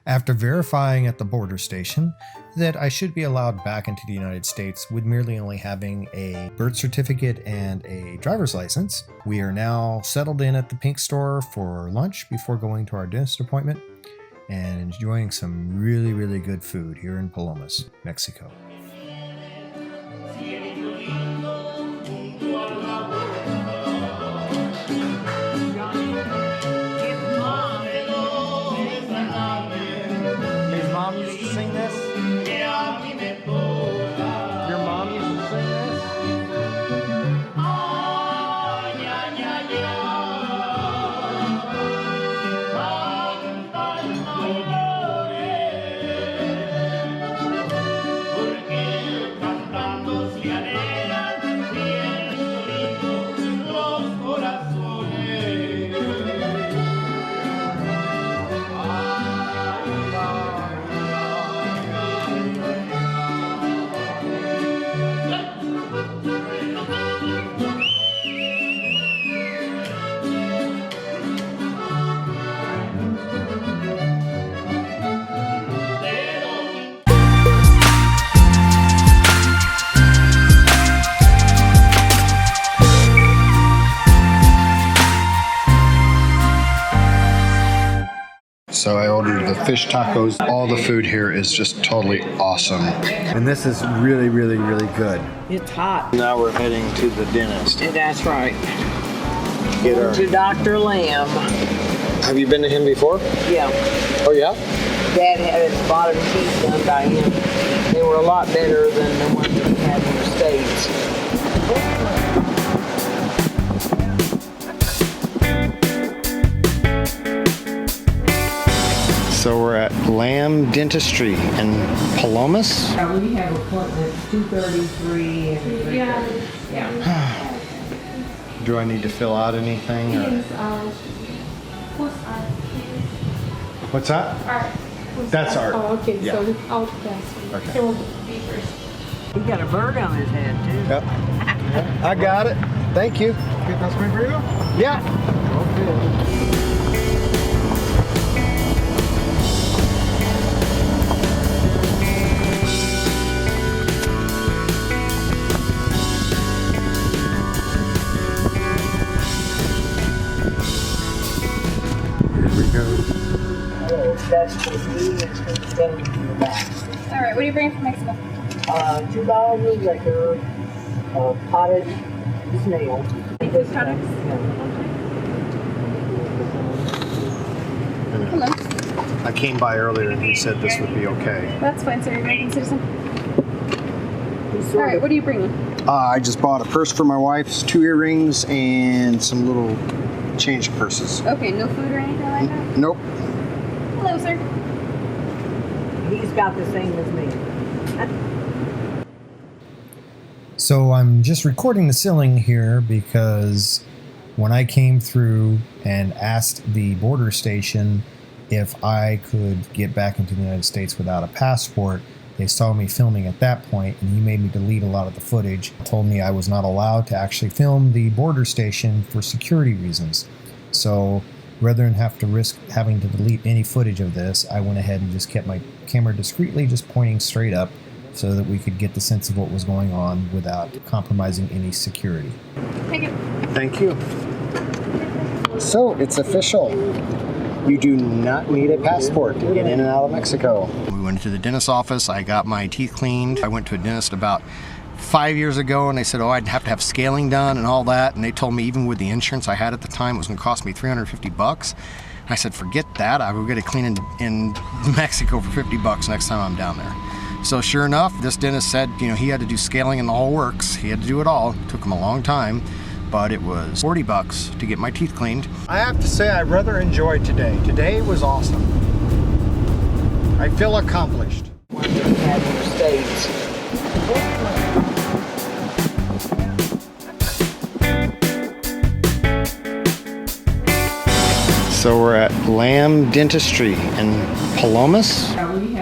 After verifying at the border station that I should be allowed back into the United States with merely only having a birth certificate and a driver's license, we are now settled in at the Pink Store for lunch before going to our dentist appointment and enjoying some really, really good food here in Palomas, Mexico. So I ordered the fish tacos. All the food here is just totally awesome. And this is really, really, really good. It's hot. Now we're heading to the dentist. That's right. Get our... To Dr. Lam. Have you been to him before? Yeah. Oh, yeah? Dad had his bottom teeth done by him. They were a lot better than the ones that he had in the States. So we're at Lam Dentistry in Palomas. We have appointments 2:33 and 3:30. Yeah. Do I need to fill out anything? Or? What's that? Art. That's art. Oh, okay. Yeah. So I'll guess. Okay. It will be first. He got a bird on his head, too. Yep. I got it. Thank you. That's good for you? Yeah. Okay. All right. What are you bringing from Mexico? $2 liquor, potted snail. Food products. Hello. I came by earlier and he said this would be okay. That's fine, sir. You're an American citizen. All right. What are you bringing? I just bought a purse for my wife, 2 earrings, and some little change purses. Okay. No food or anything like that? Nope. Hello, sir. He's got the same as me. So I'm just recording the ceiling here because when I came through and asked the border station if I could get back into the United States without a passport, they saw me filming at that point and he made me delete a lot of the footage. Told me I was not allowed to actually film the border station for security reasons. So rather than have to risk having to delete any footage of this, I went ahead and just kept my camera discreetly just pointing straight up so that we could get the sense of what was going on without compromising any security. Thank you. Thank you. So it's official. You do not need a passport to get in and out of Mexico. We went to the dentist's office. I got my teeth cleaned. I went to a dentist about 5 years ago and they said, oh, I'd have to have scaling done and all that. And they told me even with the insurance I had at the time, it was gonna cost me $350. I said, forget that. I will get it cleaned in Mexico for $50 next time I'm down there. So sure enough, this dentist said, you know, he had to do scaling and the whole works. He had to do it all. It took him a long time, but it was $40 to get my teeth cleaned. I have to say I rather enjoyed today. Today was awesome. I feel accomplished. One that he had in the States. So we're at Lam Dentistry in Palomas. We